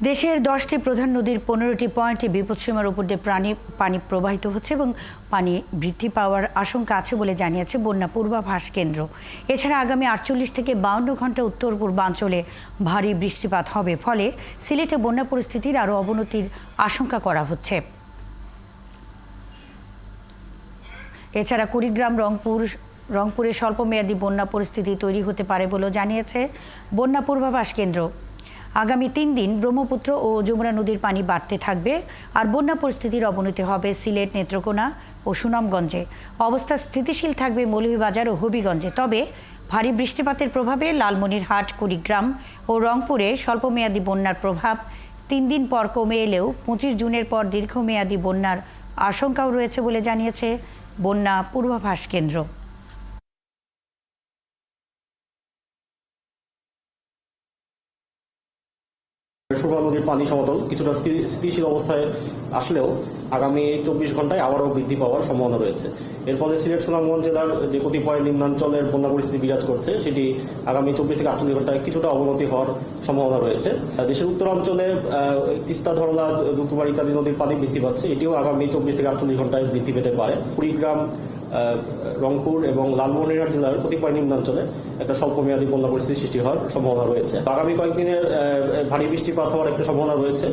দেশের 10টি প্রধান নদীর 15টি পয়েন্টে বিপদসীমার উপর দিয়ে পানি প্রবাহিত হচ্ছে এবং পানি বৃদ্ধি পাওয়ার আশঙ্কা আছে বলে জানিয়েছে বন্যা পূর্বাভাস কেন্দ্র। এছাড়া আগামী 48 থেকে 52 ঘন্টা উত্তর পূর্বাঞ্চলে ভারী বৃষ্টিপাত হবে, ফলে সিলেটে বন্যা পরিস্থিতির আরও অবনতির আশঙ্কা করা হচ্ছে। এছাড়া কুড়িগ্রাম, রংপুরে স্বল্পমেয়াদী বন্যা পরিস্থিতি তৈরি হতে পারে বলেও জানিয়েছে বন্যা পূর্বাভাস কেন্দ্র। আগামী 3 দিন ব্রহ্মপুত্র ও যমুনা নদীর পানি বাড়তে থাকবে আর বন্যা পরিস্থিতির অবনতি হবে সিলেট, নেত্রকোনা ও সুনামগঞ্জে। অবস্থা স্থিতিশীল থাকবে মৌলভীবাজার ও হবিগঞ্জে। তবে ভারী বৃষ্টিপাতের প্রভাবে লালমনিরহাট, কুড়িগ্রাম ও রংপুরে স্বল্পমেয়াদী বন্যার প্রভাব 3 দিন পর কমে এলেও 25 জুনের পর দীর্ঘমেয়াদী বন্যার আশঙ্কাও রয়েছে বলে জানিয়েছে বন্যা পূর্বাভাস কেন্দ্র। সুরমা নদীর পানি সমতল কিছুটা স্থিতিশীল অবস্থায় আসলেও আগামী 24 ঘন্টায় আবারও বৃদ্ধি পাওয়ার সম্ভাবনা রয়েছে। এর ফলে সিলেট, সুনামগঞ্জ জেলার যে কতিপয় নিম্নাঞ্চলের বন্যা পরিস্থিতি বিরাজ করছে সেটি আগামী 24 থেকে 48 ঘন্টায় কিছুটা অবনতি হওয়ার সম্ভাবনা রয়েছে। দেশের উত্তরাঞ্চলে তিস্তা, ধরলা, দুতুবাড়ি ইত্যাদি নদীর পানি বৃদ্ধি পাচ্ছে, এটিও আগামী 24 থেকে 48 ঘন্টায় বৃদ্ধি পেতে পারে। কুড়িগ্রাম, রংপুর এবং লালমনিরহাট জেলার কতিপয় নিম্নাঞ্চলে একটা স্বল্পমেয়াদী বন্যা পরিস্থিতি সৃষ্টি হওয়ার সম্ভাবনা রয়েছে। আগামী কয়েকদিনের ভারী বৃষ্টিপাত হওয়ার একটা সম্ভাবনা রয়েছে।